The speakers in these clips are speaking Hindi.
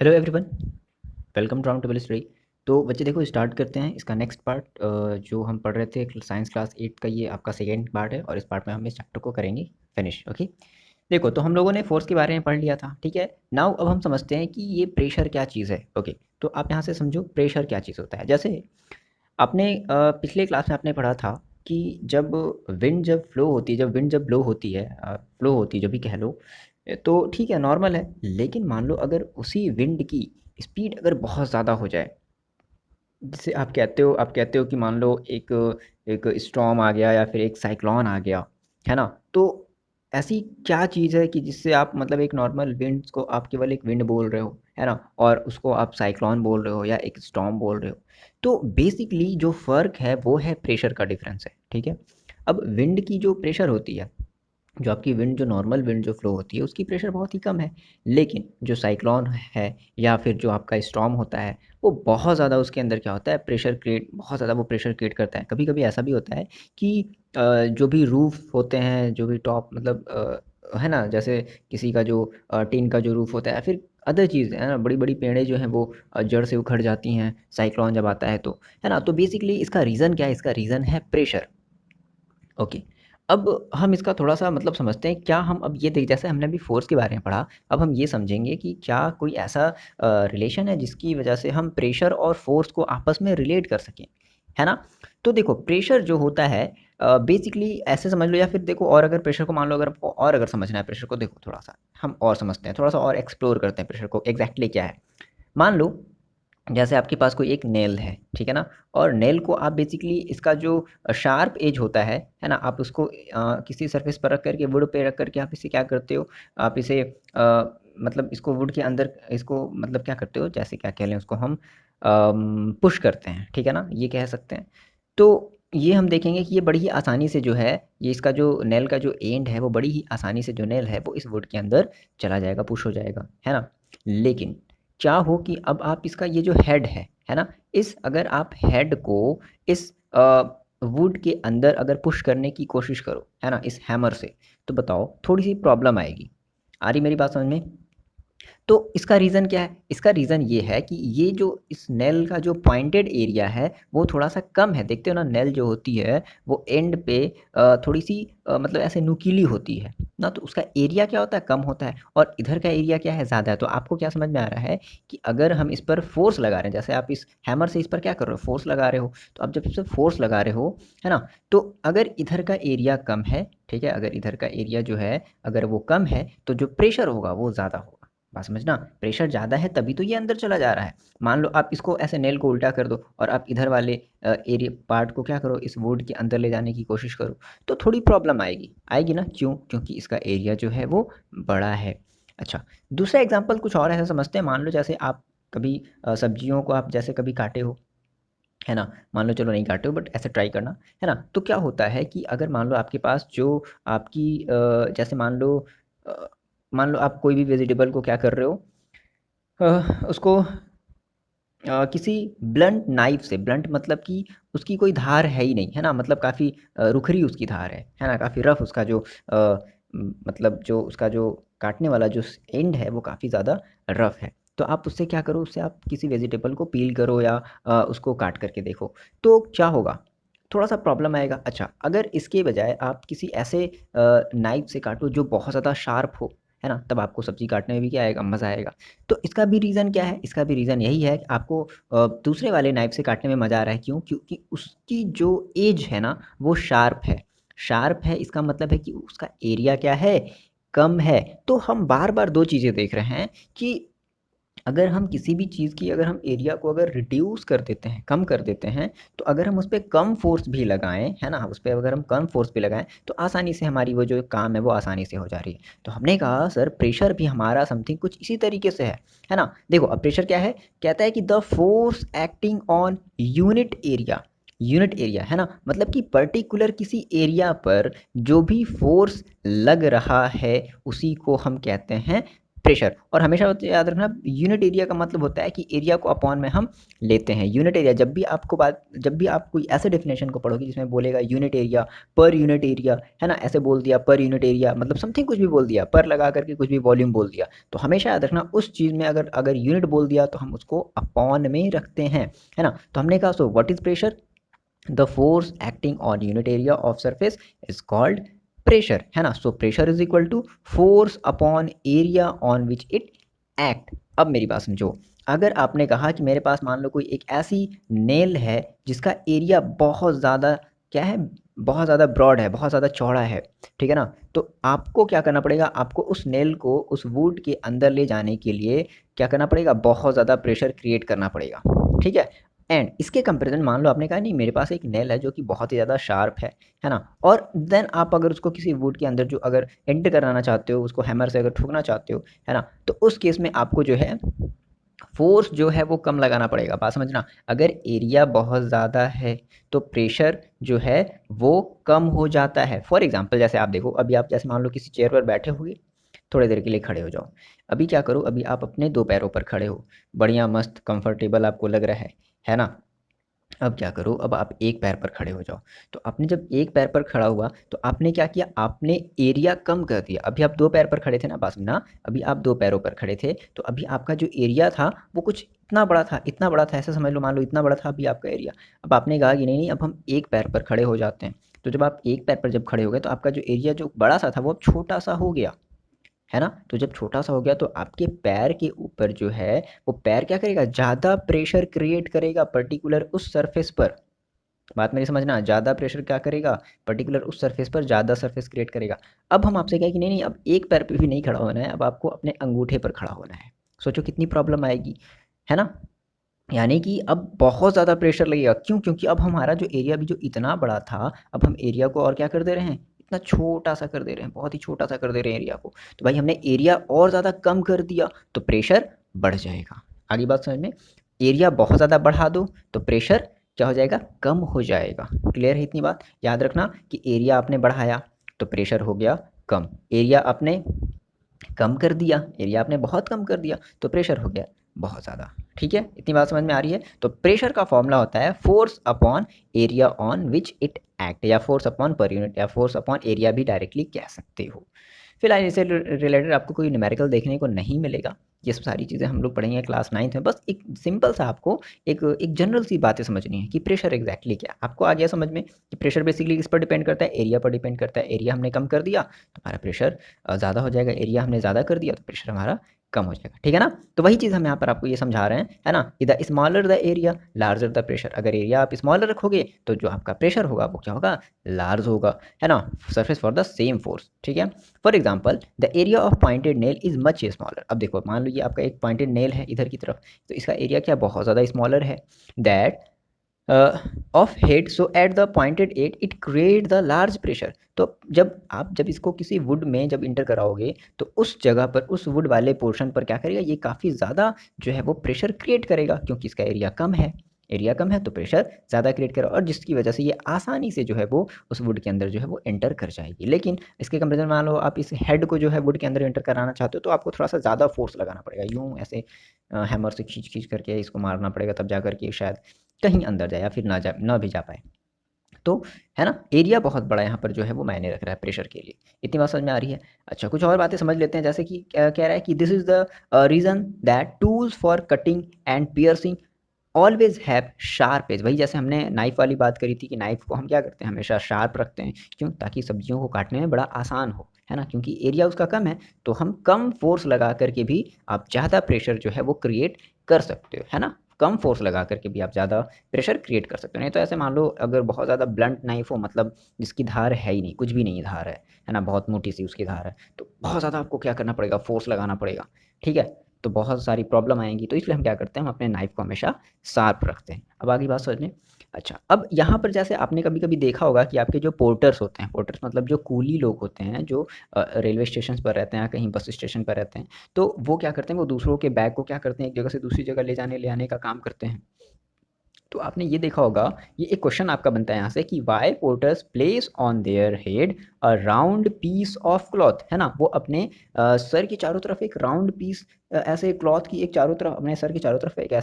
Hello everyone, welcome to round table study. तो बच्चे देखो स्टार्ट करते हैं इसका नेक्स्ट पार्ट। जो हम पढ़ रहे थे साइंस क्लास 8 का, ये आपका सेकेंड पार्ट है और इस पार्ट में हम इस चैप्टर को करेंगे फिनिश। ओके, देखो तो हम लोगों ने फोर्स के बारे में पढ़ लिया था, ठीक है। नाउ अब हम समझते हैं कि ये प्रेशर क्या चीज़ है। ओके, तो आप यहाँ से समझो प्रेशर क्या चीज़ होता है। जैसे आपने पिछले क्लास में आपने पढ़ा था कि जब विंड जब ब्लो होती है, फ्लो होती है जो भी कह लो, तो ठीक है, नॉर्मल है। लेकिन मान लो अगर उसी विंड की स्पीड अगर बहुत ज़्यादा हो जाए, जिसे आप कहते हो कि मान लो एक एक स्टॉर्म आ गया या फिर एक साइक्लोन आ गया, है ना। तो ऐसी क्या चीज़ है कि जिससे आप मतलब एक नॉर्मल विंड्स को आप केवल एक विंड बोल रहे हो, है ना, और उसको आप साइक्लोन बोल रहे हो या एक स्टॉर्म बोल रहे हो। तो बेसिकली जो फ़र्क है वो है प्रेशर का डिफरेंस है, ठीक है। अब विंड की जो प्रेशर होती है, जो आपकी विंड जो नॉर्मल विंड जो फ्लो होती है उसकी प्रेशर बहुत ही कम है। लेकिन जो साइक्लोन है या फिर जो आपका स्टॉर्म होता है, वो बहुत ज़्यादा उसके अंदर क्या होता है, प्रेशर क्रिएट, बहुत ज़्यादा वो प्रेशर क्रिएट करता है। कभी कभी ऐसा भी होता है कि जो भी रूफ होते हैं, जो भी टॉप मतलब है ना, जैसे किसी का जो टीन का जो रूफ होता है, फिर अदर चीज़ है ना, बड़ी बड़ी पेड़ें जो हैं वो जड़ से उखड़ जाती हैं साइक्लोन जब आता है तो, है ना। तो बेसिकली इसका रीज़न क्या है, इसका रीज़न है प्रेशर। ओके, अब हम इसका थोड़ा-सा मतलब समझते हैं। क्या हम अब ये देख, जैसे हमने अभी फ़ोर्स के बारे में पढ़ा, अब हम ये समझेंगे कि क्या कोई ऐसा रिलेशन है जिसकी वजह से हम प्रेशर और फ़ोर्स को आपस में रिलेट कर सकें, है ना? तो देखो प्रेशर जो होता है बेसिकली ऐसे समझ लो, या फिर देखो और अगर प्रेशर को मान लो, अगर आपको और अगर समझना है प्रेशर को, देखो थोड़ा-सा हम और समझते हैं, थोड़ा-सा और एक्सप्लोर करते हैं प्रेशर को एग्ज़ैक्टली क्या है। मान लो जैसे आपके पास कोई एक नेल है, ठीक है ना? और नेल को आप बेसिकली इसका जो शार्प एज होता है ना? आप उसको किसी सरफेस पर रख कर के, वुड पे रख कर के आप इसे क्या करते हो, आप इसे मतलब इसको वुड के अंदर इसको मतलब क्या करते हो, जैसे क्या कह लें उसको हम पुश करते हैं, ठीक है ना? ये कह सकते हैं। तो ये हम देखेंगे कि ये बड़ी ही आसानी से जो है, ये इसका जो नेल का जो एंड है, वो बड़ी ही आसानी से जो नेल है, वो इस वुड के अंदर चला जाएगा, पुश हो जाएगा, है ना? लेकिन क्या हो कि अब आप इसका ये जो हेड है ना, इस अगर आप हेड को इस वुड के अंदर अगर पुश करने की कोशिश करो, है ना, इस हैमर से, तो बताओ थोड़ी सी प्रॉब्लम आएगी। आ रही मेरी बात समझ में? तो इसका रीज़न क्या है? इसका रीज़न ये है कि ये जो इस नेल का जो पॉइंटेड एरिया है, वो थोड़ा-सा कम है। देखते हो ना, नेल जो होती है वो एंड पे थोड़ी-सी मतलब ऐसे नुकीली होती है ना, तो उसका एरिया क्या होता है, कम होता है, और इधर का एरिया क्या है, ज़्यादा है। तो आपको क्या समझ में आ रहा है कि अगर हम इस पर फ़ोर्स लगा रहे हैं, जैसे आप इस हैमर से इस पर क्या कर रहे हो, फ़ोर्स लगा रहे हो, तो आप जब इस पे फ़ोर्स लगा रहे हो, है ना, तो अगर इधर का एरिया कम है, ठीक है, अगर इधर का एरिया जो है अगर वो कम है, तो जो प्रेशर होगा वो ज़्यादा होगा। बात समझना, प्रेशर ज़्यादा है तभी तो ये अंदर चला जा रहा है। मान लो आप इसको ऐसे नेल को उल्टा कर दो और आप इधर वाले एरिया पार्ट को क्या करो, इस वुड के अंदर ले जाने की कोशिश करो, तो थोड़ी प्रॉब्लम आएगी, आएगी ना, क्यों? क्योंकि इसका एरिया जो है वो बड़ा है। अच्छा, दूसरा एग्जांपल कुछ और ऐसा समझते हैं। मान लो जैसे आप कभी सब्जियों को आप जैसे कभी काटे हो, है ना, मान लो चलो नहीं काटे हो बट ऐसे ट्राई करना, है ना। तो क्या होता है कि अगर मान लो आपके पास जो आपकी जैसे अ, मान लो आप कोई भी वेजिटेबल को क्या कर रहे हो, उसको किसी ब्लंट नाइफ से, ब्लंट मतलब कि उसकी कोई धार है ही नहीं, है ना, मतलब काफ़ी रुखरी उसकी धार है ना, काफ़ी रफ उसका जो मतलब जो उसका जो काटने वाला जो एंड है वो काफ़ी ज़्यादा रफ है। तो आप उससे क्या करो, उससे आप किसी वेजिटेबल को पील करो या उसको काट करके देखो, तो क्या होगा, थोड़ा सा प्रॉब्लम आएगा। अच्छा, अगर इसके बजाय आप किसी ऐसे नाइफ से काटो जो बहुत ज़्यादा शार्प हो, है ना, तब आपको सब्जी काटने में भी क्या आएगा, मज़ा आएगा। तो इसका भी रीज़न क्या है? इसका भी रीज़न यही है कि आपको दूसरे वाले नाइफ़ से काटने में मज़ा आ रहा है, क्यों? क्योंकि उसकी जो एज है ना, वो शार्प है। शार्प है इसका मतलब है कि उसका एरिया क्या है? कम है। तो हम बार-बार 2 चीज़ें देख रहे हैं कि अगर हम किसी भी चीज़ की, अगर हम एरिया को अगर रिड्यूस कर देते हैं, कम कर देते हैं, तो अगर हम उस पे कम फ़ोर्स भी लगाएँ, है ना? उस पे अगर हम कम फ़ोर्स भी लगाएँ, तो आसानी से हमारी वो जो काम है, वो आसानी से हो जा रही है। तो हमने कहा सर प्रेशर भी हमारा समथिंग कुछ इसी तरीके से है ना? देखो अब प्रेशर क्या है? कहता है कि the force acting on unit area, है ना? मतलब कि पर्टिकुलर किसी एरिया पर जो भी फ़ोर्स लग रहा है, उसी को हम कहते हैं प्रेशर। और हमेशा याद रखना, यूनिट एरिया का मतलब होता है कि एरिया को अपॉन में हम लेते हैं। यूनिट एरिया जब भी आप कोई ऐसे डेफिनेशन को पढ़ोगे जिसमें बोलेगा unit area, per unit area, है ना, ऐसे बोल दिया पर यूनिट एरिया, मतलब समथिंग कुछ भी बोल दिया, पर लगा करके कुछ भी वॉल्यूम बोल दिया, तो हमेशा याद रखना उस चीज़ में अगर अगर यूनिट बोल दिया तो हम उसको अपॉन में रखते हैं, है ना। तो हमने कहा so what is pressure, the force acting on unit area of surface is called pressure, है ना। So pressure is equal to force upon area on which it act. अब मेरी बात समझो, अगर आपने कहा कि मेरे पास मान लो कोई एक ऐसी नेल है जिसका एरिया बहुत ज़्यादा क्या है, बहुत ज़्यादा ब्रॉड है, बहुत ज़्यादा चौड़ा है, ठीक है ना, तो आपको क्या करना पड़ेगा, आपको उस नेल को उस वुड के अंदर ले जाने के लिए क्या करना पड़ेगा, बहुत ज़्यादा प्रेशर क्रिएट करना पड़ेगा, ठीक है। एंड इसके कंपैरिजन मान लो आपने कहा नहीं मेरे पास एक नेल है जो कि बहुत ही ज़्यादा शार्प है ना, और देन आप अगर उसको किसी वुड के अंदर जो अगर एंटर कराना चाहते हो, उसको हैमर से अगर ठोकना चाहते हो, है ना, तो उस केस में आपको जो है फोर्स जो है वो कम लगाना पड़ेगा। बात समझना, अगर एरिया बहुत ज़्यादा है तो प्रेशर जो है वो कम हो जाता है। फॉर एग्जाम्पल जैसे आप देखो, अभी आप जैसे मान लो किसी चेयर पर बैठे हुए, थोड़ी देर के लिए खड़े हो जाओ। अभी क्या करो, अभी आप अपने दो पैरों पर खड़े हो, बढ़िया मस्त कंफर्टेबल आपको लग रहा है ना। अब क्या करो, अब आप एक पैर पर खड़े हो जाओ। तो आपने जब एक पैर पर खड़ा हुआ तो आपने क्या किया, आपने एरिया कम कर दिया। अभी आप दो पैर पर खड़े थे ना, बात सुनना, अभी आप दो पैरों पर खड़े थे तो अभी आपका जो एरिया था वो कुछ इतना बड़ा था, इतना बड़ा था, ऐसा समझ लो, मान लो इतना बड़ा था अभी आपका एरिया। अब आपने कहा कि नहीं नहीं अब हम एक पैर पर खड़े हो जाते हैं। तो जब आप एक पैर पर जब खड़े हो गए तो आपका जो एरिया जो बड़ा सा था वो अब छोटा सा हो गया, है ना। तो जब छोटा सा हो गया तो आपके पैर के ऊपर जो है वो पैर क्या करेगा, ज़्यादा प्रेशर क्रिएट करेगा पर्टिकुलर उस सरफेस पर। बात मेरी समझना, ज़्यादा प्रेशर क्या करेगा, पर्टिकुलर उस सरफेस पर ज़्यादा सरफेस क्रिएट करेगा। अब हम आपसे कहें कि नहीं नहीं अब एक पैर पे भी नहीं खड़ा होना है, अब आपको अपने अंगूठे पर खड़ा होना है। सोचो कितनी प्रॉब्लम आएगी, है ना। यानी कि अब बहुत ज़्यादा प्रेशर लगेगा, क्यों, क्योंकि अब हमारा जो एरिया भी जो इतना बड़ा था, अब हम एरिया को और क्या कर दे रहे हैं, इतना छोटा सा कर दे रहे हैं, बहुत ही छोटा सा कर दे रहे हैं एरिया को। तो भाई हमने एरिया और ज़्यादा कम कर दिया तो प्रेशर बढ़ जाएगा। आगे बात समझ में, एरिया बहुत ज़्यादा बढ़ा दो तो प्रेशर क्या हो जाएगा, कम हो जाएगा। क्लियर है इतनी बात, याद रखना कि एरिया आपने बढ़ाया तो प्रेशर हो गया कम, एरिया आपने कम कर दिया, एरिया आपने बहुत कम कर दिया तो प्रेशर हो गया बहुत ज़्यादा। ठीक है, इतनी बात समझ में आ रही है। तो प्रेशर का फॉर्मूला होता है force upon area on which it act, या फोर्स अपॉन पर यूनिट, या फोर्स अपॉन एरिया भी डायरेक्टली कह सकते हो। फिलहाल इससे रिलेटेड आपको कोई न्यूमेरिकल देखने को नहीं मिलेगा, ये सब सारी चीज़ें हम लोग पढ़ेंगे क्लास 9th में। बस एक सिंपल सा आपको एक एक जनरल सी बातें समझनी है कि प्रेशर एग्जैक्टली क्या, आपको आ गया समझ में कि प्रेशर बेसिकली किस पर डिपेंड करता है, एरिया पर डिपेंड करता है। एरिया हमने कम कर दिया तो हमारा प्रेशर ज़्यादा हो जाएगा, एरिया हमने ज़्यादा कर दिया तो प्रेशर हमारा कम हो जाएगा, ठीक है ना। तो वही चीज़ हम यहाँ पर आपको ये समझा रहे हैं, है ना। The smaller the area larger the pressure, अगर एरिया आप स्मॉलर रखोगे तो जो आपका प्रेशर होगा वो क्या होगा, लार्ज होगा, है ना। Surface for the same force, ठीक है। For example the area of pointed nail is much smaller. अब देखो मान लो ये आपका एक पॉइंटेड नेल है इधर की तरफ, तो इसका एरिया क्या बहुत ज़्यादा स्मॉलर है, that of head, so at the pointed at it create the large pressure. तो जब इसको किसी वुड में जब इंटर कराओगे तो उस जगह पर उस वुड वाले पोर्शन पर क्या करेगा, ये काफ़ी ज़्यादा जो है वो प्रेशर क्रिएट करेगा, क्योंकि इसका एरिया कम है, एरिया कम है तो प्रेशर ज़्यादा क्रिएट करेगा, और जिसकी वजह से ये आसानी से जो है वो उस वुड के अंदर जो है वो एंटर कर जाएगी। लेकिन इसके कंपेरिजन मान लो आप इस हेड को जो है वुड के अंदर एंटर कराना चाहते हो तो आपको थोड़ा सा ज़्यादा फोर्स लगाना पड़ेगा, यूँ ऐसे हैमर से खींच खींच करके इसको मारना पड़ेगा, तब जा करके शायद कहीं अंदर जाए या फिर ना भी जा पाए। तो है ना, एरिया बहुत बड़ा यहाँ पर जो है वो मायने रख रहा है प्रेशर के लिए। इतनी बात समझ में आ रही है। अच्छा, कुछ और बातें समझ लेते हैं, जैसे कि कह रहा है कि this is the reason that tools for cutting and piercing always have sharp edge. वही जैसे हमने नाइफ वाली बात करी थी कि नाइफ को हम क्या करते हैं, हमेशा शार्प रखते हैं, क्यों, ताकि सब्जियों को काटने में बड़ा आसान हो, है ना, क्योंकि एरिया उसका कम है तो हम कम फोर्स लगा करके भी आप ज़्यादा प्रेशर जो है वो क्रिएट कर सकते हो, है ना। कम फोर्स लगा करके भी आप ज़्यादा प्रेशर क्रिएट कर सकते हो। नहीं तो ऐसे मान लो अगर बहुत ज़्यादा ब्लंट नाइफ हो, मतलब जिसकी धार है ही नहीं, कुछ भी नहीं धार है ना, बहुत मोटी सी उसकी धार है, तो बहुत ज़्यादा आपको क्या करना पड़ेगा, फोर्स लगाना पड़ेगा, ठीक है, तो बहुत सारी प्रॉब्लम आएंगी। तो इसलिए हम क्या करते हैं, हम अपने नाइफ को हमेशा शार्प रखते हैं। अब आगे बात समझ लें। अच्छा, अब यहाँ पर जैसे आपने कभी कभी देखा होगा कि आपके जो पोर्टर्स होते हैं, पोर्टर्स मतलब जो कूली लोग होते हैं, जो रेलवे स्टेशन पर रहते हैं या कहीं बस स्टेशन पर रहते हैं, तो वो क्या करते हैं, वो दूसरों के बैग को क्या करते हैं, एक जगह से दूसरी जगह ले जाने ले आने का काम करते हैं, तो आपने ये देखा होगा, ये एक क्वेश्चन आपका बनता है यहाँ से कि why porters place on their head a round piece of cloth, है ना, वो अपने सर के चारों तरफ एक राउंड पीस, ऐसे क्लॉथ की एक चारों तरफ, अपने सर के चारों तरफ एक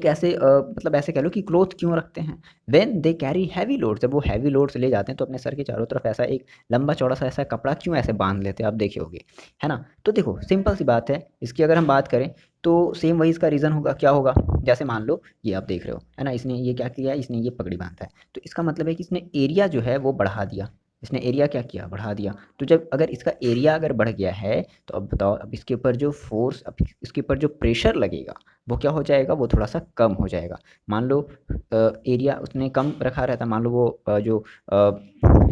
ऐसे मतलब ऐसे कह लो कि क्लोथ क्यों रखते हैं, when they carry heavy loads, जब वो हैवी लोड्स ले जाते हैं तो अपने सर के चारों तरफ ऐसा एक लंबा चौड़ा सा ऐसा कपड़ा क्यों ऐसे बांध लेते हैं, आप देखे होगे, है ना। तो देखो सिंपल सी बात है, इसकी अगर हम बात करें तो सेम वही इसका रीज़न होगा, क्या होगा, जैसे मान लो ये आप देख रहे हो, है ना, इसने ये क्या किया है, इसने ये पगड़ी बांधा है, तो इसका मतलब है कि इसने एरिया जो है वो बढ़ा दिया, इसने एरिया क्या किया, बढ़ा दिया। तो जब अगर इसका एरिया अगर बढ़ गया है तो अब बताओ, अब इसके ऊपर जो फोर्स, अब इसके ऊपर जो प्रेशर लगेगा वो क्या हो जाएगा, वो थोड़ा सा कम हो जाएगा। मान लो एरिया उसने कम रखा रहता, मान लो वो जो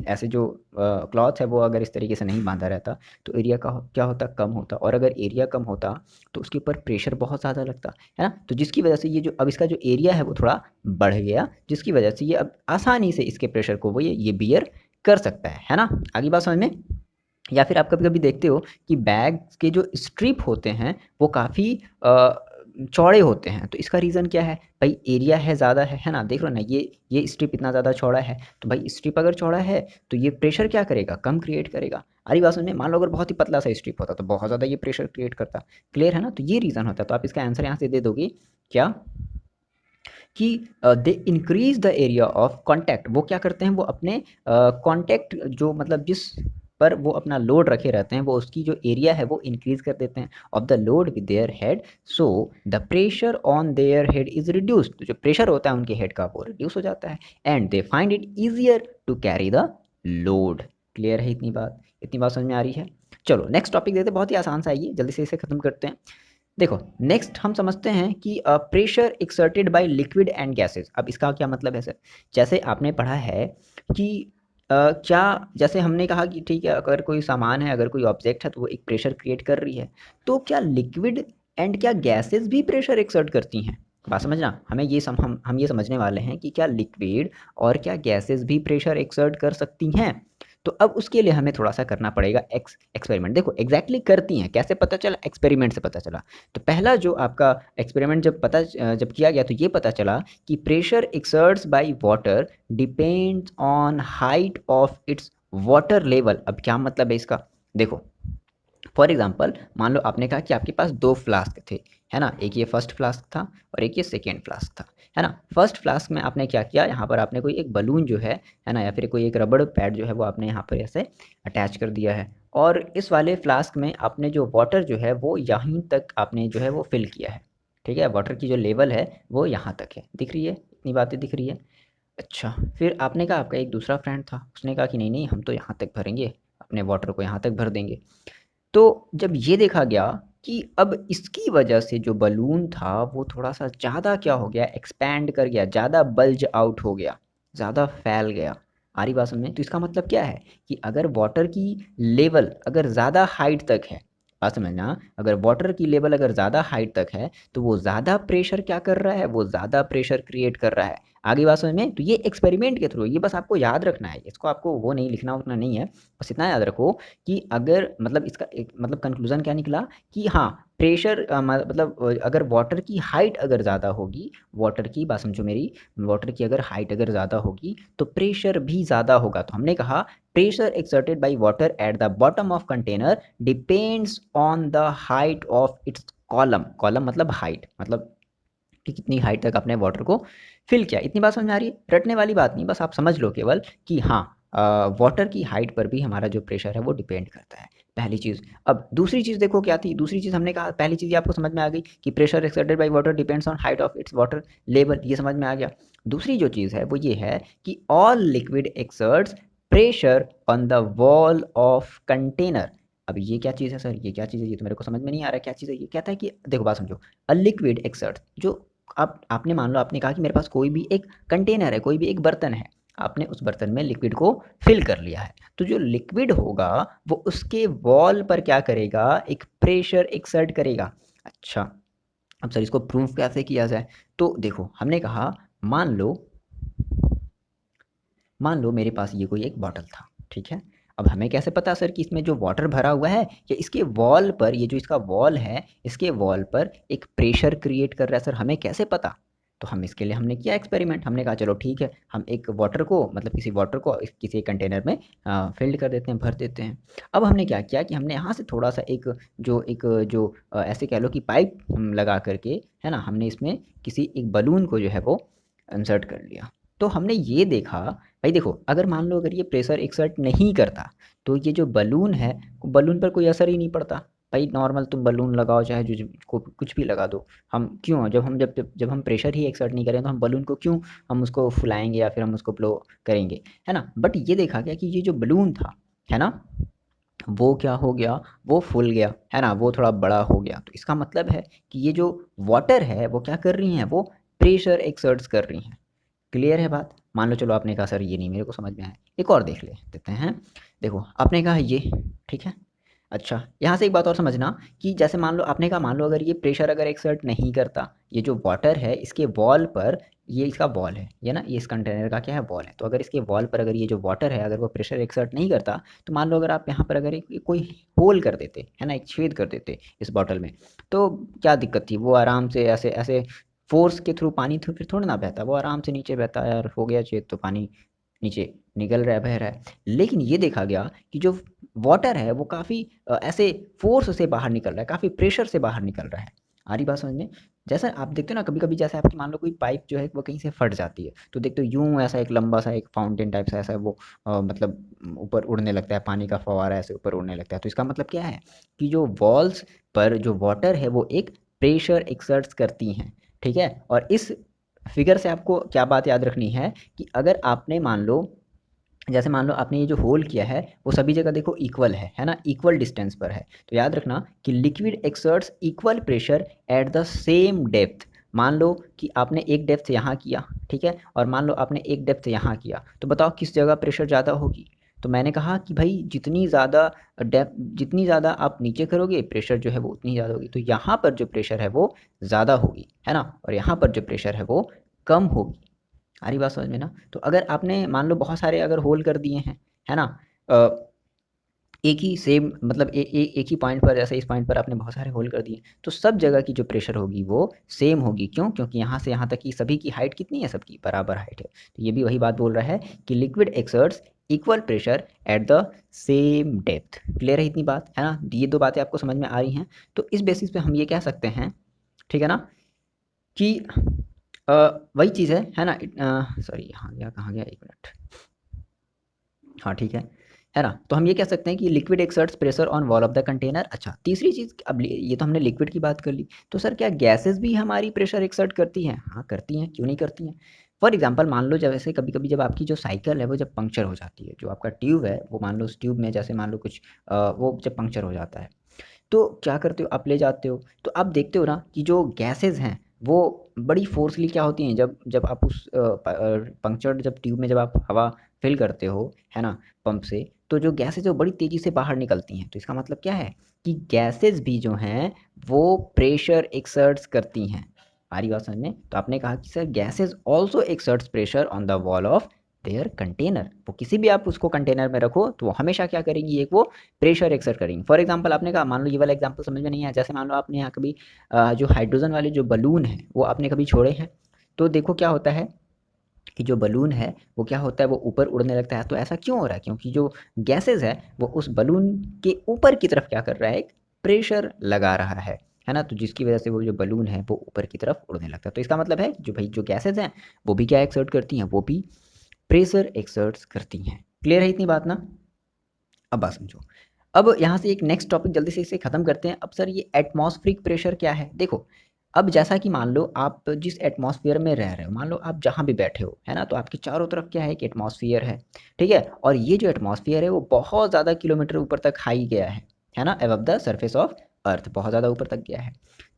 ऐसे जो क्लॉथ है वो अगर इस तरीके से नहीं बांधा रहता तो एरिया का क्या होता, कम होता, और अगर एरिया कम होता तो उसके ऊपर प्रेशर बहुत ज़्यादा लगता, है ना। तो जिसकी वजह से ये जो अब इसका जो एरिया है वो थोड़ा बढ़ गया, जिसकी वजह से ये अब आसानी से इसके प्रेशर को वो ये बियर कर सकता है ना। आगे बात समझ में। या फिर आप कभी-कभी देखते हो कि बैग के जो स्ट्रिप होते हैं वो काफ़ी चौड़े होते हैं, तो इसका रीज़न क्या है? भाई एरिया है ज़्यादा है ना? देख रहे हो ना, ये स्ट्रिप इतना ज़्यादा चौड़ा है, तो भाई स्ट्रिप अगर चौड़ा है तो ये प्रेशर क्या करेगा? कम क्रिएट करेगा। आ रही बात समझ में? मान लो अगर बहुत ही पतला सा स्ट्रिप होता तो बहुत ज़्यादा ये प्रेशर क्रिएट करता। क्लियर है ना? तो ये रीज़न होता है, तो आप इसका आंसर यहाँ से दे दोगे क्या? कि they increase the area of contact, वो क्या करते हैं, वो अपने कॉन्टैक्ट जो मतलब जिस पर वो अपना लोड रखे रहते हैं वो उसकी जो एरिया है वो इंक्रीज कर देते हैं of the load with their head, so the pressure on their head is reduced, तो जो प्रेशर होता है उनके हेड का वो रिड्यूस हो जाता है, and they find it easier to carry the load. Clear है इतनी बात समझ में आ रही है। चलो नेक्स्ट टॉपिक देते हैं, बहुत ही आसान सा है ये, जल्दी से इसे खत्म करते हैं। देखो नेक्स्ट हम समझते हैं कि pressure exerted by liquid and gases. अब इसका क्या मतलब है सर, जैसे आपने पढ़ा है कि क्या, जैसे हमने कहा कि ठीक है, अगर कोई सामान है, अगर कोई ऑब्जेक्ट है तो वो एक प्रेशर क्रिएट कर रही है, तो क्या लिक्विड एंड क्या गैसेस भी प्रेशर एक्सर्ट करती हैं। बात समझना, हमें ये हम ये समझने वाले हैं कि क्या लिक्विड और क्या गैसेस भी प्रेशर एक्सर्ट कर सकती हैं। तो अब उसके लिए हमें थोड़ा सा करना पड़ेगा एक्सपेरिमेंट। देखो एग्जैक्टली करती हैं कैसे पता चला, एक्सपेरिमेंट से पता चला। तो पहला जो आपका एक्सपेरिमेंट जब किया गया तो ये पता चला कि pressure exerts by water depends on height of its water level. अब क्या मतलब है इसका, देखो फॉर एग्जाम्पल मान लो आपने कहा कि आपके पास दो फ्लास्क थे, है ना, एक ये फर्स्ट फ्लास्क था और एक ये सेकेंड फ्लास्क था, है ना। फर्स्ट फ्लास्क में आपने क्या किया, यहाँ पर आपने कोई एक बलून जो है ना, या फिर कोई एक रबड़ पैड जो है वो आपने यहाँ पर ऐसे अटैच कर दिया है, और इस वाले फ्लास्क में आपने जो वाटर जो है वो यहीं तक आपने जो है वो फिल किया है। ठीक है, वाटर की जो लेवल है वो यहाँ तक है, दिख रही है, इतनी बातें दिख रही है। अच्छा, फिर आपने कहा आपका एक दूसरा फ्रेंड था, उसने कहा कि नहीं नहीं हम तो यहाँ तक भरेंगे, अपने वाटर को यहाँ तक भर देंगे। तो जब ये देखा गया कि अब इसकी वजह से जो बलून था वो थोड़ा-सा ज़्यादा क्या हो गया, एक्सपैंड कर गया, ज़्यादा बल्ज आउट हो गया, ज़्यादा फैल गया। आ रही बात समझ में? तो इसका मतलब क्या है कि अगर वाटर की लेवल अगर ज़्यादा हाइट तक है, बात समझना, अगर वाटर की लेवल अगर ज़्यादा हाइट तक है, तो वो ज़्यादा प्रेशर क्या कर रहा है, वो ज़्यादा प्रेशर क्रिएट कर रहा है। आगे बात समझ में? तो ये एक्सपेरिमेंट के थ्रू, ये बस आपको याद रखना है, इसको आपको वो नहीं लिखना उतना नहीं है, बस इतना याद रखो कि अगर मतलब इसका एक मतलब कंक्लूजन क्या निकला कि हाँ प्रेशर मतलब अगर वाटर की हाइट अगर ज़्यादा होगी, वाटर की बात समझो मेरी, वाटर की अगर हाइट अगर ज़्यादा होगी तो प्रेशर भी ज़्यादा होगा। तो हमने कहा pressure exerted by water at the bottom of container depends on the height of its column. Column मतलब हाइट, मतलब कि कितनी हाइट तक आपने वाटर को फिल किया। इतनी बात समझ में आ रही है, रटने वाली बात नहीं, बस आप समझ लो केवल कि हाँ वाटर की हाइट पर भी हमारा जो प्रेशर है वो डिपेंड करता है, पहली चीज़। अब दूसरी चीज़ देखो क्या थी, दूसरी चीज़ हमने कहा, पहली चीज़ ये आपको समझ में आ गई कि pressure exerted by water depends on height of its water level, ये समझ में आ गया। दूसरी जो चीज़ है वो ये है कि all liquid exerts pressure on the wall of container. अब ये क्या चीज़ है सर, ये क्या चीज़ है, ये तो मेरे को समझ में नहीं आ रहा क्या चीज़ है। ये कहता है कि देखो बात समझो, अ लिक्विड एक्सर्ट जो आप आपने मान लो आपने कहा कि मेरे पास कोई भी एक कंटेनर है, कोई भी एक बर्तन है, आपने उस बर्तन में लिक्विड को फिल कर लिया है, तो जो लिक्विड होगा वो उसके वॉल पर क्या करेगा, एक प्रेशर एक्सर्ट करेगा। अच्छा, अब सर इसको प्रूफ कैसे किया जाए, तो देखो हमने कहा मान लो मान लो मेरे पास ये कोई एक बॉटल था, ठीक है। अब हमें कैसे पता सर कि इसमें जो वाटर भरा हुआ है या इसके वॉल पर, ये जो इसका वॉल है इसके वॉल पर एक प्रेशर क्रिएट कर रहा है, सर हमें कैसे पता। तो हम इसके लिए हमने किया एक्सपेरिमेंट, हमने कहा चलो ठीक है, हम एक वाटर को मतलब किसी वाटर को किसी एक कंटेनर में फिल्ड कर देते हैं, भर देते हैं। अब हमने क्या किया कि हमने यहाँ से थोड़ा-सा एक जो ऐसे कह लो कि पाइप लगा करके, है ना, हमने इसमें किसी एक बलून को जो है वो इंसर्ट कर लिया। तो हमने ये देखा, भाई देखो, अगर मान लो अगर ये प्रेशर एक्सर्ट नहीं करता, तो ये जो बलून है, बलून पर कोई असर ही नहीं पड़ता। भाई नॉर्मल तुम बलून लगाओ, चाहे जो कुछ भी लगा दो, हम क्यों, जब हम प्रेशर ही एक्सर्ट नहीं करें तो हम बलून को क्यों हम उसको फुलाएंगे या फिर हम उसको ब्लो करेंगे, है ना। बट ये देखा गया कि ये जो बलून था, है ना, वो क्या हो गया, वो फूल गया, है ना, वो थोड़ा बड़ा हो गया। तो इसका मतलब है कि ये जो वाटर है वो क्या कर रही हैं, वो प्रेशर एक्सर्ट्स कर रही हैं। क्लियर है बात। मान लो चलो आपने कहा सर ये नहीं मेरे को समझ में आया, एक और देख लेते हैं। देखो आपने कहा ये, ठीक है। अच्छा, यहाँ से एक बात और समझना कि जैसे मान लो आपने कहा, मान लो अगर ये प्रेशर अगर एक्सर्ट नहीं करता, ये जो वाटर है इसके वॉल पर, ये इसका वॉल है, ये ना, ये इस कंटेनर का क्या है, वॉल है। तो अगर इसके वॉल पर अगर ये जो वाटर है अगर वो प्रेशर एक्सर्ट नहीं करता, तो मान लो अगर आप यहाँ पर अगर एक कोई होल कर देते, है ना, एक छेद कर देते इस बॉटल में, तो क्या दिक्कत थी, वो आराम से ऐसे ऐसे फोर्स के थ्रू पानी थ्रू फिर थोड़ा ना बहता, वो आराम से नीचे बहता है, और हो गया छेद तो पानी नीचे निकल रहा है, बह रहा है। लेकिन ये देखा गया कि जो वाटर है वो काफ़ी ऐसे फ़ोर्स से बाहर निकल रहा है, काफ़ी प्रेशर से बाहर निकल रहा है। आ रही बात समझ में? जैसा आप देखते हो ना कभी-कभी, जैसे आपकी मान लो कोई पाइप जो है वो कहीं से फट जाती है, तो देखते हो यूँ ऐसा एक लंबा सा एक फाउंटेन टाइप सा ऐसा वो मतलब ऊपर उड़ने लगता है, पानी का फव्वारा ऐसे ऊपर उड़ने लगता है। तो इसका मतलब क्या है कि जो वॉल्स पर जो वाटर है वो एक प्रेशर एक्सर्ट्स करती हैं, ठीक है? और इस फिगर से आपको क्या बात याद रखनी है कि अगर आपने मान लो, जैसे मान लो आपने ये जो होल किया है वो सभी जगह देखो इक्वल है ना, इक्वल डिस्टेंस पर है। तो याद रखना कि liquid exerts equal pressure at the same depth. मान लो कि आपने एक डेप्थ यहाँ किया, ठीक है, और मान लो आपने एक डेप्थ यहाँ किया, तो बताओ किस जगह प्रेशर ज़्यादा होगी। तो मैंने कहा कि भाई जितनी ज़्यादा डेप्थ, जितनी ज़्यादा आप नीचे करोगे प्रेशर जो है वो उतनी ज़्यादा होगी। तो यहाँ पर जो प्रेशर है वो ज़्यादा होगी, है ना, और यहाँ पर जो प्रेशर है वो कम होगी। आ रही बात समझ में ना। तो अगर आपने मान लो बहुत सारे अगर होल कर दिए हैं, है ना, अ, एक ही सेम मतलब एक ही पॉइंट पर, जैसे इस पॉइंट पर आपने बहुत सारे होल कर दिए, तो सब जगह की जो प्रेशर होगी वो सेम होगी। क्यों? क्योंकि यहाँ से यहाँ तक की सभी की हाइट कितनी है, सबकी बराबर हाइट है। तो ये भी वही बात बोल रहा है कि liquid exerts equal pressure at the same depth. Clear है इतनी बात, है ना, ये दो बातें आपको समझ में आ रही हैं। तो इस बेसिस पे हम ये कह सकते हैं, ठीक है ना, कि अ, वही चीज़ है ना, सॉरी यहाँ गया, कहाँ गया, एक मिनट, हाँ ठीक है ना। तो हम ये कह सकते हैं कि liquid exerts pressure on wall of the container. अच्छा, तीसरी चीज़, अब ये तो हमने लिक्विड की बात कर ली, तो सर क्या गैसेस भी हमारी प्रेशर एक्सर्ट करती हैं? हाँ करती हैं, क्यों नहीं करती हैं। फॉर एग्जाम्पल मान लो जैसे कभी कभी जब आपकी जो साइकिल है वो जब पंक्चर हो जाती है, जो आपका ट्यूब है वो मान लो उस ट्यूब में जैसे मान लो कुछ वो जब पंक्चर हो जाता है, तो क्या करते हो, आप ले जाते हो, तो आप देखते हो ना कि जो गैसेज़ हैं वो बड़ी फ़ोर्सली क्या होती हैं, जब जब आप उस पंक्चर्ड जब ट्यूब में जब आप हवा फ़िल करते हो, है ना, पंप से, तो जो गैसेज़ है वो बड़ी तेज़ी से बाहर निकलती हैं। तो इसका मतलब क्या है कि गैसेज़ भी जो हैं वो प्रेशर एक्सर्ट्स करती हैं। आ रही बात समझ में? तो आपने कहा कि sir gases also exerts pressure on the wall of their container. वो किसी भी आप उसको कंटेनर में रखो तो वो हमेशा क्या करेंगी, एक वो प्रेशर एक्सर्ट करेंगी। फॉर एग्जांपल आपने कहा, मान लो ये वाला एग्जांपल समझ में नहीं आया, जैसे मान लो आपने यहाँ कभी जो हाइड्रोजन वाले जो बलून हैं वो आपने कभी छोड़े हैं, तो देखो क्या होता है कि जो बलून है वो क्या होता है, वो ऊपर उड़ने लगता है। तो ऐसा क्यों हो रहा है? क्योंकि जो गैसेज है वो उस बलून के ऊपर की तरफ क्या कर रहा है, एक प्रेशर लगा रहा है ना, तो जिसकी वजह से वो जो बलून है वो ऊपर की तरफ उड़ने लगता है। तो इसका मतलब है जो भाई जो गैसेज हैं वो भी क्या एक्सर्ट करती हैं, वो भी प्रेशर एक्सर्ट्स करती हैं। क्लियर है इतनी बात ना? अब बात समझो। अब यहाँ से एक नेक्स्ट टॉपिक जल्दी से इसे खत्म करते हैं। अब सर ये एटमॉस्फेरिक प्रेशर क्या है? देखो, अब जैसा कि मान लो आप जिस एटमॉस्फेयर में रह रहे हो, मान लो आप जहाँ भी बैठे हो, है ना, तो आपके चारों तरफ क्या है कि एटमॉस्फेयर है, ठीक है, और ये जो एटमॉस्फेयर है वो बहुत ज़्यादा किलोमीटर ऊपर तक हाई गया है ना, above the surface of earth, बहुत ज़्यादा ऊपर तक गया है।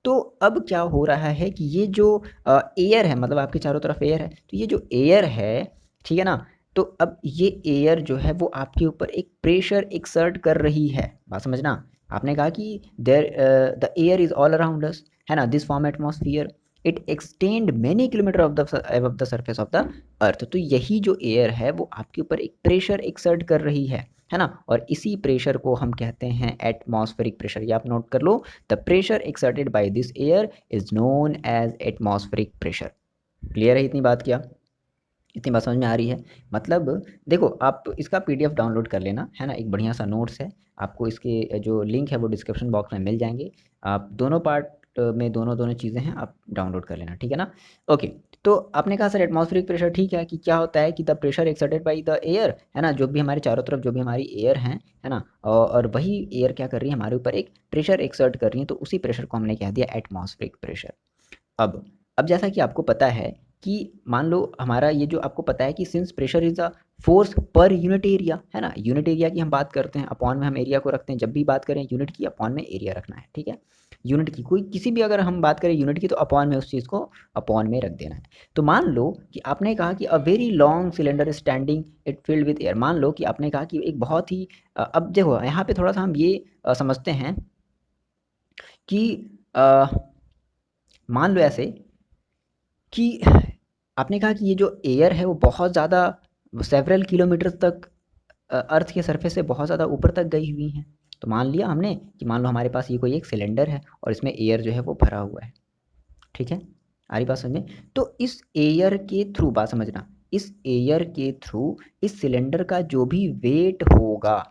तो अब क्या हो रहा है कि ये जो एयर है, मतलब आपके चारों तरफ एयर है, तो ये जो एयर है, ठीक है ना, तो अब ये एयर जो है वो आपके ऊपर एक प्रेशर एक्सर्ट कर रही है। बात समझना, आपने कहा कि there the air is all around us, है ना, this form atmosphere, it extend many kilometer of the above the surface of the earth. तो यही जो एयर है वो आपके ऊपर एक प्रेशर एक्सर्ट कर रही है ना, और इसी प्रेशर को हम कहते हैं एटमॉस्फेरिक प्रेशर। ये आप नोट कर लो, the pressure exerted by this air is known as atmospheric pressure. Clear है इतनी बात क्या? इतनी बात समझ में आ रही है? मतलब देखो, आप इसका पीडीएफ डाउनलोड कर लेना, है ना? एक बढ़िया सा नोट्स है, आपको इसके जो लिंक है वो डिस्क्रिप्शन बॉक्स में मिल जाएँगे। आप दोनों पार्ट में दोनों चीज़ें हैं, आप डाउनलोड कर लेना, ठीक है ना? ओके, तो आपने कहा सर एटमॉस्फेरिक प्रेशर ठीक है, कि क्या होता है कि the pressure exerted by the air, है ना? जो भी हमारे चारों तरफ जो भी हमारी एयर है ना? और वही एयर क्या कर रही है हमारे ऊपर एक प्रेशर एक्सर्ट कर रही है, तो उसी प्रेशर को हमने कह दिया एटमॉस्फेरिक प्रेशर। अब अब जैसा कि आपको पता है कि मान लो हमारा ये जो आपको पता है कि since pressure is a force per unit area, है ना? यूनिट एरिया की हम बात करते हैं, अपॉन में हम एरिया को रखते हैं, जब भी बात करें यूनिट की, अपॉन में एरिया रखना है, ठीक है? यूनिट की कोई किसी भी अगर हम बात करें यूनिट की, तो अपॉन में उस चीज़ को अपॉन में रख देना है। तो मान लो कि आपने कहा कि a very long cylinder standing it filled with air. मान लो कि आपने कहा कि एक बहुत ही अब देखो यहाँ पे थोड़ा सा हम ये समझते हैं कि अ, मान लो ऐसे कि आपने कहा कि ये जो एयर है वो बहुत ज़्यादा सेवरल किलोमीटर तक अर्थ के सरफेस से बहुत ज़्यादा ऊपर तक गई हुई हैं। तो मान लिया हमने कि मान लो हमारे पास ये कोई एक सिलेंडर है और इसमें एयर जो है वो भरा हुआ है, ठीक है? आ रही बात समझ में? तो इस एयर के थ्रू बात समझना, इस एयर के थ्रू इस सिलेंडर का जो भी वेट होगा,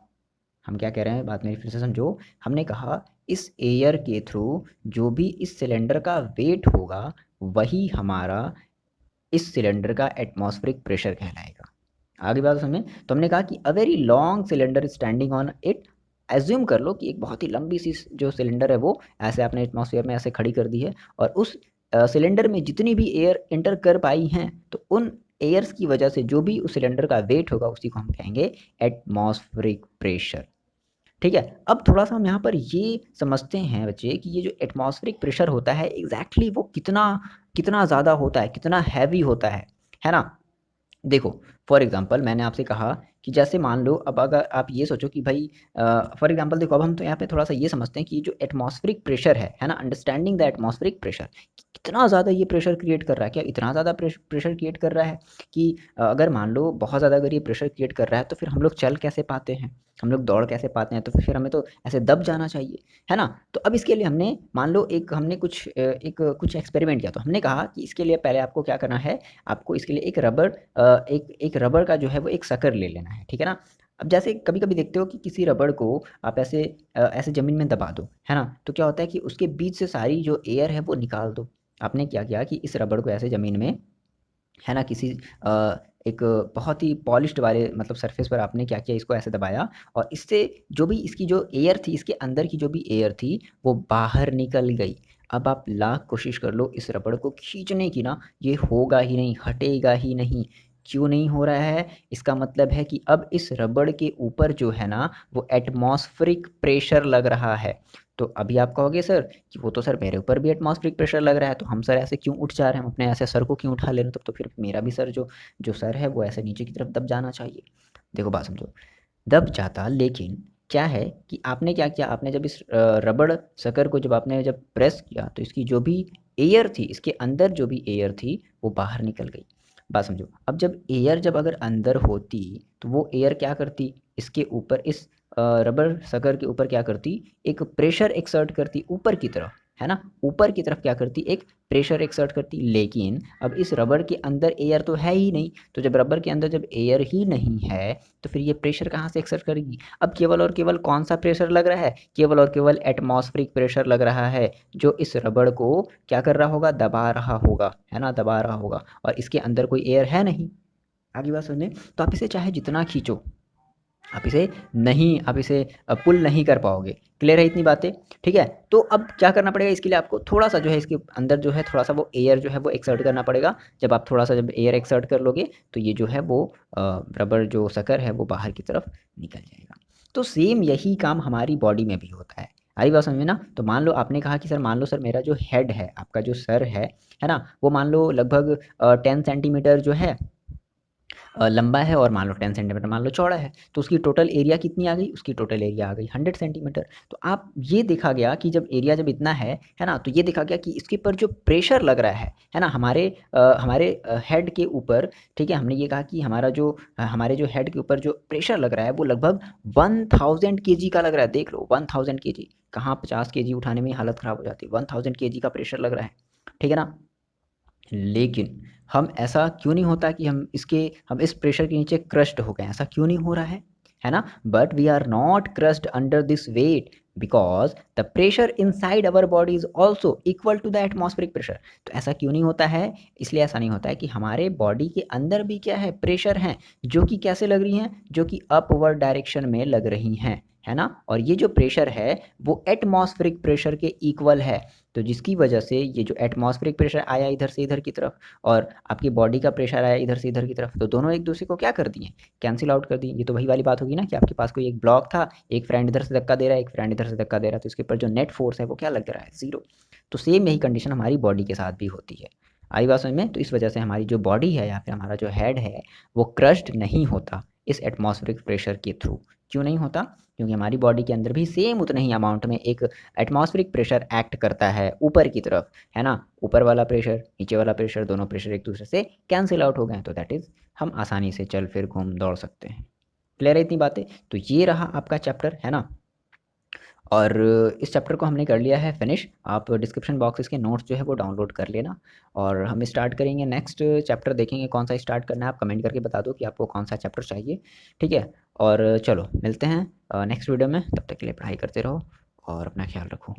हम क्या कह रहे हैं बात मेरी फिर से समझो। हमने कहा इस एयर के थ्रू जो भी इस सिलेंडर का वेट होगा, वही हमारा इस सिलेंडर का एटमॉस्फेरिक प्रेशर कहलाएगा। आगे बात समझ में? तो हमने कहा कि a very long cylinder standing on it, assume कर लो कि एक बहुत ही लंबी सी जो सिलेंडर है वो ऐसे आपने एटमॉस्फेयर में ऐसे खड़ी कर दी है, और उस सिलेंडर में जितनी भी एयर एंटर कर पाई हैं, तो उन एयर्स की वजह से जो भी उस सिलेंडर का वेट होगा उसी को हम कहेंगे एटमॉस्फेरिक प्रेशर। ठीक है? अब थोड़ा-सा हम यहाँ पर ये समझते हैं बच्चे कि ये जो एटमॉस्फेरिक प्रेशर होता है एग्ज़ैक्टली वो कितना कितना ज़्यादा होता है, कितना हैवी होता है ना? देखो, फॉर एग्ज़ाम्पल मैंने आपसे कहा कि जैसे मान लो अब अगर आप ये सोचो कि भई फॉर एग्ज़ाम्पल देखो, अब हम तो यहाँ पे थोड़ा-सा ये समझते हैं कि जो एटमॉस्फेरिक प्रेशर है ना? अंडरस्टैंडिंग द एटमॉस्फेरिक प्रेशर, कितना ज़्यादा ये प्रेशर क्रिएट कर रहा है? क्या इतना ज़्यादा प्रेशर क्रिएट कर रहा है कि अगर मान लो बहुत ज़्यादा अगर ये प्रेशर क्रिएट कर रहा है, तो फिर हम लोग चल कैसे पाते हैं? हम लोग दौड़ कैसे पाते हैं? तो फिर हमें तो ऐसे दब जाना चाहिए, है ना? तो अब इसके लिए हमने मान लो एक हमने कुछ एक्सपेरिमेंट किया, तो हमने कहा कि इसके लिए पहले आपको क्या करना है, आपको इसके लिए एक रबड़ का जो है वो एक शकर ले लेना है, ठीक है ना? अब जैसे कभी-कभी देखते हो कि किसी रबड़ को आप ऐसे ज़मीन में दबा दो, है ना? तो क्या होता है कि उसके बीच से सारी जो एयर है वो निकाल दो। आपने क्या किया कि इस रबड़ को ऐसे ज़मीन में, है ना, किसी एक बहुत ही पॉलिश्ड वाले मतलब सरफेस पर आपने क्या किया, इसको ऐसे दबाया, और इससे जो भी इसकी जो एयर थी, इसके अंदर की जो भी एयर थी वो बाहर निकल गई। अब आप लाख कोशिश कर लो इस रबड़ को खींचने की ना, ये होगा ही नहीं, हटेगा ही नहीं। क्यों नहीं हो रहा है? इसका मतलब है कि अब इस रबड़ के ऊपर जो है ना वो एटमॉस्फेरिक प्रेशर लग रहा है। तो अभी आप कहोगे सर कि वो तो सर मेरे ऊपर भी एटमॉस्फेरिक प्रेशर लग रहा है, तो हम सर ऐसे क्यों उठ जा रहे हैं, हम अपने ऐसे सर को क्यों उठा ले रहे हैं, तब तो फिर मेरा भी सर जो जो सर है वो ऐसे नीचे की तरफ दब जाना चाहिए। देखो बात समझो, दब जाता, लेकिन क्या है कि आपने क्या किया, आपने जब इस रबड़ शकर को जब प्रेस किया, तो इसकी जो भी एयर थी, इसके अंदर जो भी एयर थी वो बाहर निकल गई। बात समझो, अब जब एयर जब अगर अंदर होती, तो वो एयर क्या करती, इसके ऊपर इस रबड़ शकर के ऊपर क्या करती, एक प्रेशर एक्सर्ट करती ऊपर की तरफ, है ना? ऊपर की तरफ क्या करती, एक प्रेशर एक्सर्ट करती। लेकिन अब इस रबड़ के अंदर एयर तो है ही नहीं, तो जब रबड़ के अंदर जब एयर ही नहीं है, तो फिर ये प्रेशर कहाँ से एक्सर्ट करेगी? अब केवल और केवल कौन सा प्रेशर लग रहा है? केवल और केवल एटमॉस्फेरिक प्रेशर लग रहा है, जो इस रबड़ को क्या कर रहा होगा, दबा रहा होगा, है ना? दबा रहा होगा, और इसके अंदर कोई एयर है नहीं। आगे बात समझे? तो आप इसे चाहे जितना खींचो, आप इसे पुल नहीं कर पाओगे। क्लियर है इतनी बातें? ठीक है? तो अब क्या करना पड़ेगा इसके लिए, आपको थोड़ा-सा जो है इसके अंदर जो है थोड़ा-सा वो एयर जो है वो एक्सर्ट करना पड़ेगा। जब आप थोड़ा-सा जब एयर एक्सर्ट कर लोगे, तो ये जो है वो रबर जो शकर है वो बाहर की तरफ निकल जाएगा। तो सेम यही काम हमारी बॉडी में भी होता है। आई बात समझ में ना? तो मान लो आपने कहा कि सर मान लो सर मेरा जो हेड है, आपका जो सर है ना? वो मान लो लगभग 10 सेंटीमीटर जो है लंबा है, और मान लो 10 सेंटीमीटर मान लो चौड़ा है, तो उसकी टोटल एरिया कितनी आ गई, उसकी टोटल एरिया आ गई 100 सेंटीमीटर। तो आप ये देखा गया कि जब एरिया जब इतना है ना, तो ये देखा गया कि इसके ऊपर जो प्रेशर लग रहा है ना, हमारे हेड के ऊपर, ठीक है? हमने ये कहा कि हमारे जो हेड के ऊपर जो प्रेशर लग रहा है वो लगभग 1000 केजी का लग रहा है। देख लो 1000 केजी, कहाँ 50 केजी उठाने में हालत ख़राब हो जाती है, 1000 केजी का प्रेशर लग रहा है, ठीक है ना? लेकिन हम ऐसा क्यों नहीं होता कि हम इस प्रेशर के नीचे क्रश्ड हो गए, ऐसा क्यों नहीं हो रहा है ना? But we are not crushed under this weight because the pressure inside our body is also equal to the atmospheric pressure. तो ऐसा क्यों नहीं होता है? इसलिए ऐसा नहीं होता है कि हमारे बॉडी के अंदर भी क्या है, प्रेशर हैं, जो कि कैसे लग रही हैं, जो कि अपवर्ड डायरेक्शन में लग रही हैं, है ना? और ये जो प्रेशर है वो एटमॉस्फेरिक प्रेशर के इक्वल है। तो जिसकी वजह से ये जो एटमॉस्फेरिक प्रेशर आया इधर से इधर की तरफ, और आपकी बॉडी का प्रेशर आया इधर से इधर की तरफ, तो दोनों एक दूसरे को क्या कर दिए, कैंसिल आउट कर दिए। ये तो वही वाली बात होगी ना कि आपके पास कोई एक ब्लॉक था, एक फ्रेंड इधर से धक्का दे रहा है, एक फ्रेंड इधर से धक्का दे रहा है, तो इसके ऊपर जो नेट फोर्स है वो क्या लग रहा है, जीरो। तो सेम यही कंडीशन हमारी बॉडी के साथ भी होती है। आई बात समझ में? तो इस वजह से हमारी जो बॉडी है या फिर हमारा जो हेड है वो क्रश्ड नहीं होता इस एटमॉस्फेरिक प्रेशर के थ्रू। क्यों नहीं होता? क्योंकि हमारी बॉडी के अंदर भी सेम उतने ही अमाउंट में एक एटमॉस्फेरिक प्रेशर एक्ट करता है ऊपर की तरफ, है ना? ऊपर वाला प्रेशर, नीचे वाला प्रेशर, दोनों प्रेशर एक दूसरे से कैंसिल आउट हो गए, तो दैट इज हम आसानी से चल फिर घूम दौड़ सकते हैं। क्लियर है इतनी बातें? तो ये रहा आपका चैप्टर, है ना? और इस चैप्टर को हमने कर लिया है फिनिश। आप डिस्क्रिप्शन बॉक्स इसके नोट्स जो है वो डाउनलोड कर लेना, और हम स्टार्ट करेंगे नेक्स्ट चैप्टर, देखेंगे कौन सा स्टार्ट करना है। आप कमेंट करके बता दो कि आपको कौन सा चैप्टर चाहिए, ठीक है? और चलो मिलते हैं नेक्स्ट वीडियो में, तब तक के लिए पढ़ाई करते रहो और अपना ख्याल रखो।